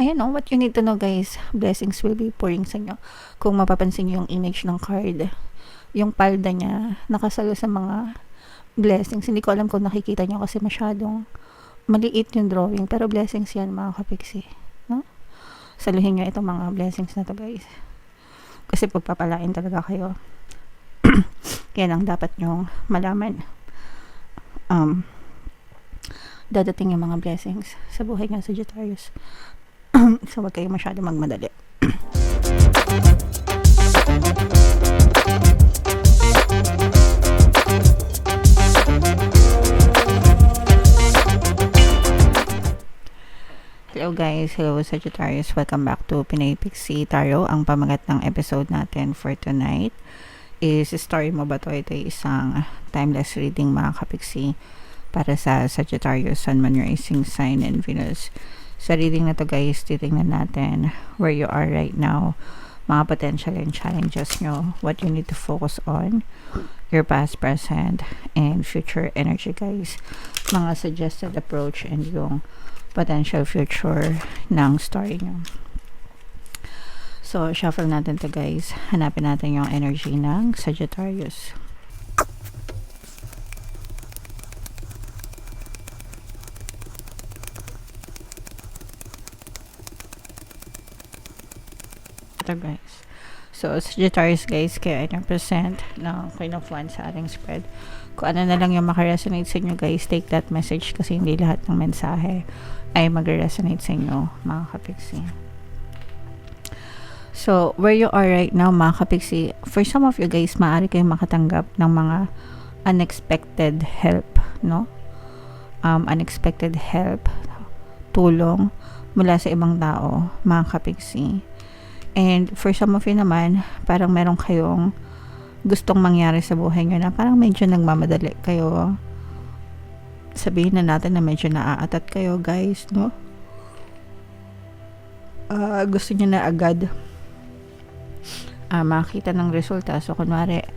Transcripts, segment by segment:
Ayan o, what you need to know guys, blessings will be pouring sa inyo. Kung mapapansin niyo yung image ng card, yung palda niya, nakasalo sa mga blessings. Hindi ko alam kung nakikita niyo kasi masyadong maliit yung drawing. Pero blessings yan mga kapiksi. No? Saluhin niyo itong mga blessings na to guys. Kasi pagpapalain talaga kayo. Yan ang dapat nyong malaman. Dadating yung mga blessings sa buhay niya Sagittarius. So wag kayo masyado magmadali. Hello guys, hello Sagittarius, welcome back to Pinoy Pixie Tarot. Ang pamagat ng episode natin for tonight is story mo ba to? Ito ay isang timeless reading mga kapiksi para sa Sagittarius, Sun, Moon, Rising Sign, and Venus. Sa reading na to guys, titingnan natin where you are right now, mga potential and challenges nyo, what you need to focus on, your past, present, and future energy guys, mga suggested approach, and yung potential future ng story nyo. So, shuffle natin to guys. Hanapin natin yung energy ng Sagittarius. Ito guys. So, Sagittarius guys, kaya I represent ng Queen of Wands sa ating spread. Kung ano na lang yung makaresonate sa inyo guys, take that message kasi hindi lahat ng mensahe ay mag-resonate sa inyo mga kapiksi. So, where you are right now mga kapiksi, for some of you guys, maaari kayong makatanggap ng mga unexpected help, no? Unexpected help, tulong mula sa ibang tao mga kapiksi. And for some of you naman, parang meron kayong gustong mangyari sa buhay nyo na parang medyo nagmamadali kayo. Sabihin na natin na medyo naaatat kayo guys, no? Gusto nyo na agad makita ng resulta. So kunwari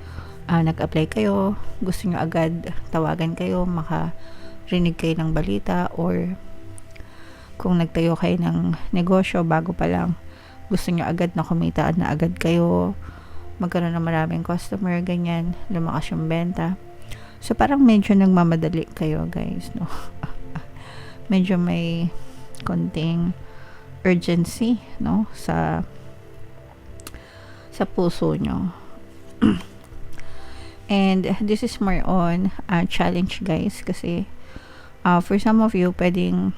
nag-apply kayo, gusto nyo agad tawagan kayo, makarinig kayo ng balita, or kung nagtayo kayo ng negosyo bago pa lang, gusto nyo agad na kumita na agad kayo, magkaroon ng maraming customer, ganyan, lumakas yung benta. So parang medyo nagmamadali kayo guys, no? Medyo may konting urgency, no, sa puso nyo. And this is more on challenge guys, kasi for some of you, pwedeng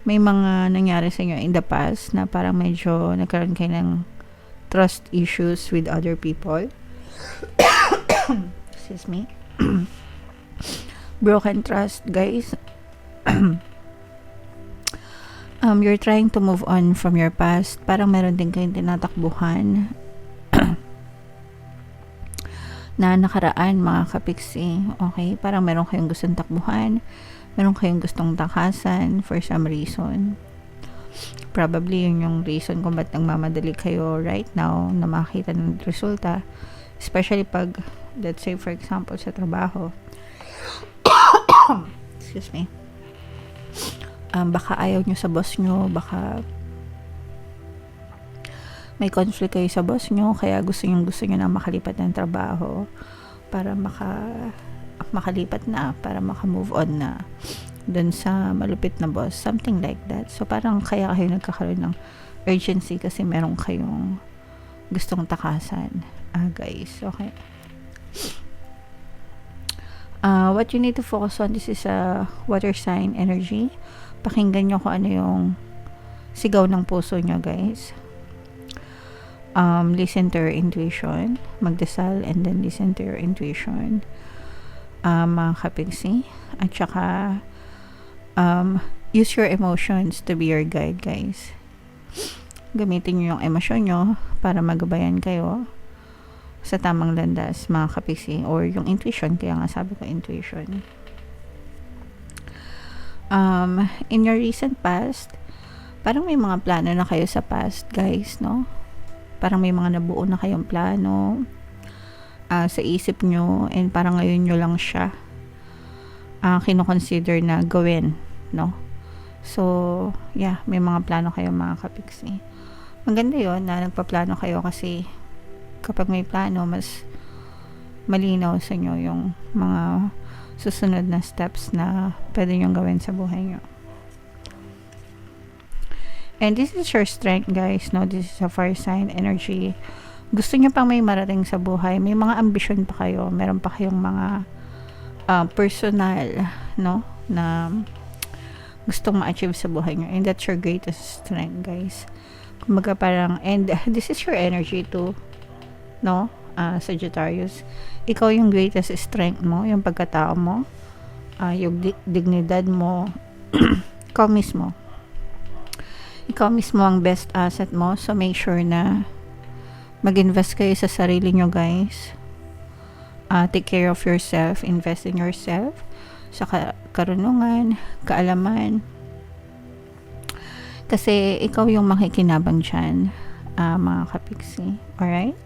may mga nangyari sa inyo in the past na parang medyo nagkaroon kayo ng trust issues with other people. Excuse me. Broken trust guys. You're trying to move on from your past. Parang meron din kayong tinatakbuhan na nakaraan mga kapiksi. Okay? Parang meron kayong gustong takbuhan, meron kayong gustong takasan for some reason. Probably yun yung reason kung ba't nagmamadali kayo right now na makita ng resulta. Especially pag, let's say for example, sa trabaho. Excuse me. Baka ayaw nyo sa boss nyo, baka may conflict kayo sa boss nyo, kaya gusto nyo na makalipat ng trabaho para makalipat na, para makamove on na dun sa malupit na boss, something like that. So parang kaya kayo nagkakaroon ng urgency kasi meron kayong gustong takasan guys. Okay, what you need to focus on, this is a water sign energy. Pakinggan nyo kung ano yung sigaw ng puso nyo guys. Listen to your intuition, magdasal and then listen to your intuition mga kapiksi. At saka use your emotions to be your guide guys. Gamitin nyo yung emosyon nyo para magabayan kayo sa tamang landas mga kapiksi, or yung intuition, kaya nga sabi ko intuition. In your recent past, parang may mga plano na kayo sa past guys, no? Parang may mga nabuo na kayong plano sa isip nyo, and parang ngayon nyo lang siya kino-consider na gawin, no? So, yeah, may mga plano kayo mga kapiksi. Maganda yon na nagpaplano kayo kasi kapag may plano, mas malinaw sa inyo yung mga susunod na steps na pwede nyo gawin sa buhay nyo. And this is your strength, guys. No, this is a fire sign energy. Gusto nyo pang may marating sa buhay. May mga ambisyon pa kayo. Meron pa kayong mga personal, no, na gustong ma-achieve sa buhay nyo. And that's your greatest strength, guys. Kumbaga parang, and this is your energy too, no, Sagittarius. Ikaw yung greatest strength mo, yung pagkatao mo, yung dignidad mo, ikaw mismo. Ikaw mismo ang best asset mo. So, make sure na mag-invest kayo sa sarili nyo, guys. Take care of yourself. Invest in yourself. Sa karunungan, kaalaman. Kasi, ikaw yung makikinabang dyan, mga kapiksi. Alright?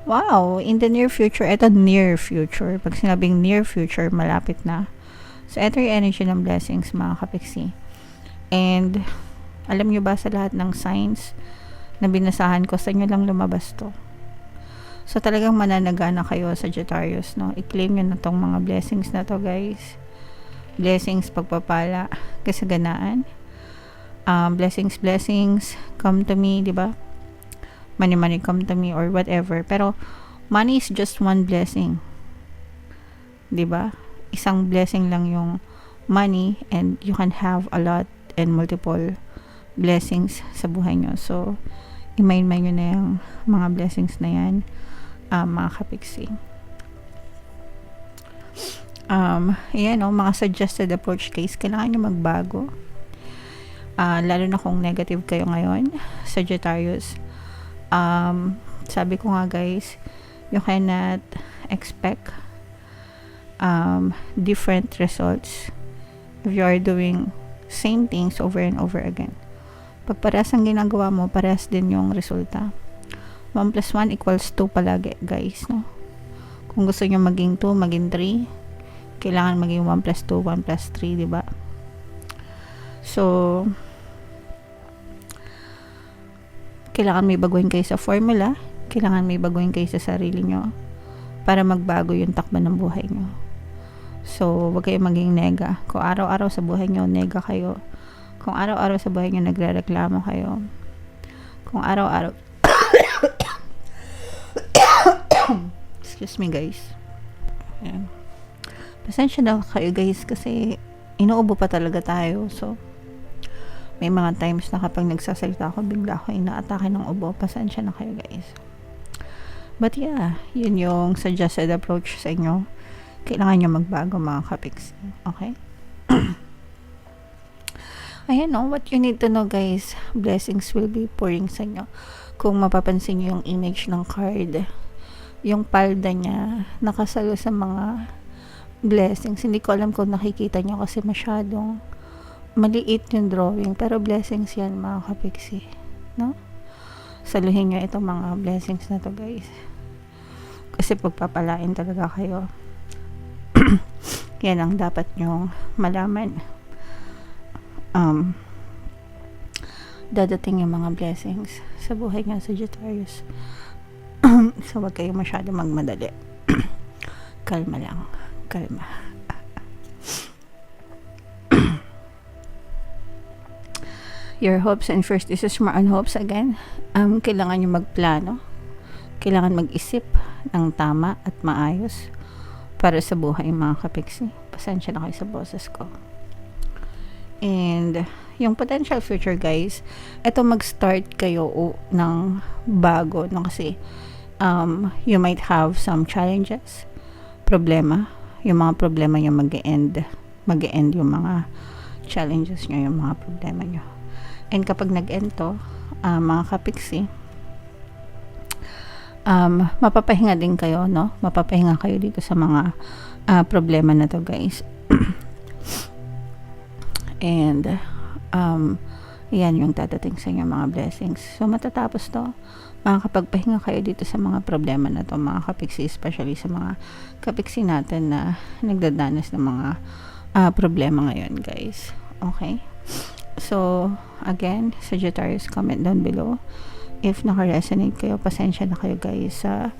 Wow! In the near future, eto near future. Pag sinabing near future, malapit na. So, eto yung energy ng blessings, mga kapiksi. And, alam nyo ba sa lahat ng signs na binasahan ko, sa inyo lang lumabas to. So, talagang mananagana kayo, Sagittarius, no? I-claim nyo na tong mga blessings na to, guys. Blessings, pagpapala, kasaganaan. Blessings, come to me, di ba? Money, come to me, or whatever. Pero, money is just one blessing. Di ba? Isang blessing lang yung money, and you can have a lot and multiple blessings sa buhay nyo. So, i-mind nyo na yung mga blessings na yan, mga kapiksi. Ayan, mga suggested approach case, kailangan nyo magbago. Lalo na kung negative kayo ngayon, Sagittarius. Sabi ko nga, guys, you cannot expect different results if you are doing same things over and over again. Pag parehas ang ginagawa mo, parehas din yung resulta. 1 plus 1 equals 2 palagi, guys, no? Kung gusto nyo maging 2, maging 3, kailangan maging 1 plus 2, 1 plus 3, diba? So, kailangan may baguhin kayo sa formula, kailangan may baguhin kayo sa sarili nyo para magbago yung takbo ng buhay nyo. So, wag kayo maging nega. Kung araw-araw sa buhay nyo, nega kayo. Kung araw-araw sa buhay nyo, nagre-reklamo kayo. Kung araw-araw excuse me, guys. Ayan. Pasensya na kayo, guys, kasi inuubo pa talaga tayo. So, may mga times na kapag nagsasalita ako, bigla ako inaatake ng ubo. Pasensya na kayo, guys. But yeah, yun yung suggested approach sa inyo. Kailangan nyo magbago, mga kapiksi. Okay? Ayan, no? What you need to know, guys, blessings will be pouring sa inyo. Kung mapapansin nyo yung image ng card, yung palda niya, nakasalo sa mga blessings. Hindi ko alam kung nakikita nyo kasi masyadong maliit yung drawing. Pero blessings yan, mga kapiksi. No? Saluhin nyo itong mga blessings na to, guys. Kasi pagpapalain talaga kayo. Yan ang dapat nyo malaman. Dadating yung mga blessings sa buhay nga, Sagittarius. So, wag kayo masyado magmadali. Kalma lang. Kalma. Your hopes, and first, this is more on hopes again. Kailangan nyo magplano. Kailangan mag-isip ng tama at maayos para sa buhay, mga kapiksi. Pasensya na kayo sa boses ko. And yung potential future, guys, eto mag-start kayo ng bago, no? Kasi you might have some challenges, problema. Yung mga problema nyo mag-e-end yung mga challenges nyo, yung mga problema nyo. And kapag nag-end to, mga kapiksi, mapapahinga din kayo, no? Mapapahinga kayo dito sa mga problema na to, guys. And yan yung dadating sa inyo, mga blessings. So, matatapos to. Makakapagpahinga kayo dito sa mga problema na to, mga kapiksi, especially sa mga kapiksi natin na nagdadanas ng mga problema ngayon, guys. Okay? So, again, Sagittarius, comment down below. If naka-resonate kayo, pasensya na kayo guys sa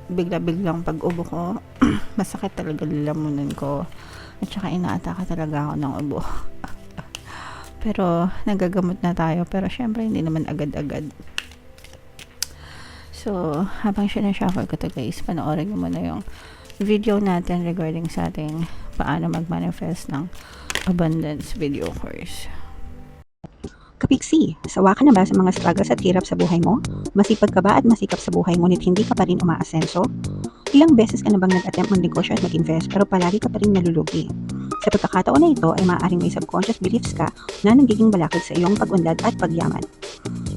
bigla-biglang pag-ubo ko. Masakit talaga lalamunan ko. At saka inaataka talaga ako ng ubo. Pero, nagagamot na tayo. Pero, syempre, hindi naman agad-agad. So, habang sinashuffle ko to guys, panoorin nyo muna yung video natin regarding sa ating paano mag-manifest ng abundance video course. Kapiksi, sawa ka na ba sa mga struggles at hirap sa buhay mo? Masipag ka ba at masikap sa buhay ngunit hindi ka pa rin umaasenso? Ilang beses ka na bang nag-attempt mag-negosyo at mag-invest pero palagi ka pa rin nalulugi? Sa pagkakataon na ito ay maaaring may subconscious beliefs ka na nagiging balakid sa iyong pag-unlad at pagyaman.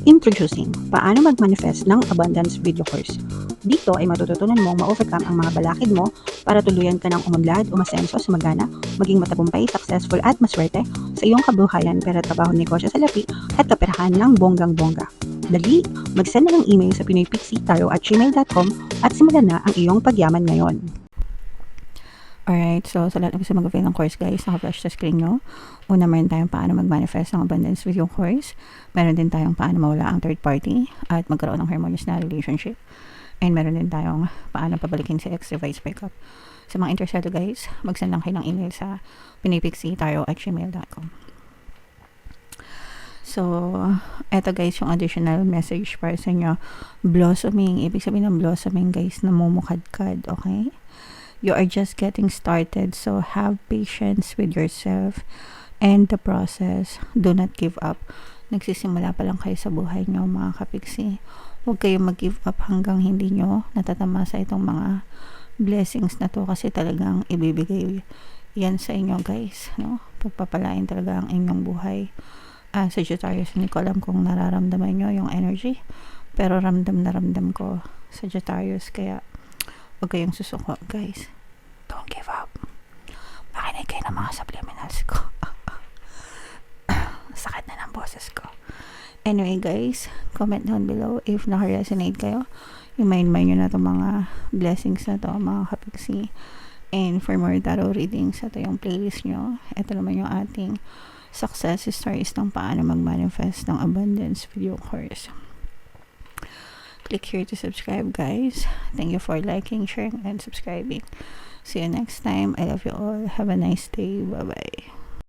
Introducing, paano mag-manifest ng abundance video course. Dito ay matututunan mong ma-overcome ang mga balakid mo para tuluyan ka ng umunlad, umasenso, sumagana, maging matagumpay, successful at maswerte sa iyong kabuhayan, pera, trabaho, negosyo sa lapi at kaperahan ng bonggang-bongga. Dali, mag-send na ng email sa pinoypixie@gmail.com at simulan na ang iyong pagyaman ngayon. Alright, so sa lahat ng gusto mag-avail ng course guys, naka-flash sa screen nyo. Una, meron tayong paano mag-manifest ng abundance video course. Meron din tayong paano mawala ang third party at magkaroon ng harmonious na relationship. And meron din tayong paano pabalikin si ex-device breakup. Sa mga interesado guys, mag-send lang kayo ng email sa pinoypixie@gmail.com. So, eto guys yung additional message para sa inyo. Blossoming, ibig sabihin ng blossoming guys, namumukadkad, okay? You are just getting started, so have patience with yourself and the process. Do not give up. Nagsisimula pa lang kayo sa buhay nyo mga kapiksi. Huwag kayong mag-give up hanggang hindi nyo natatamasa itong mga blessings na to kasi talagang ibibigay yan sa inyo guys. No? Pagpapalain talaga ang inyong buhay. Sagittarius, hindi ko alam kung nararamdaman nyo yung energy. Pero ramdam na ramdam ko Sagittarius, kaya huwag kayong susuko guys. Don't give up. Makinig kayo ng mga subliminals ko. Sakit na ng boses ko. Anyway guys, comment down below if naka-resonate kayo. I-mind nyo na itong mga blessings na to mga kapiksi. And for more tarot readings, ito yung playlist nyo. Ito naman yung ating success stories ng paano mag-manifest ng abundance video course. Click here to subscribe guys. Thank you for liking, sharing, and subscribing. See you next time. I love you all. Have a nice day. Bye bye.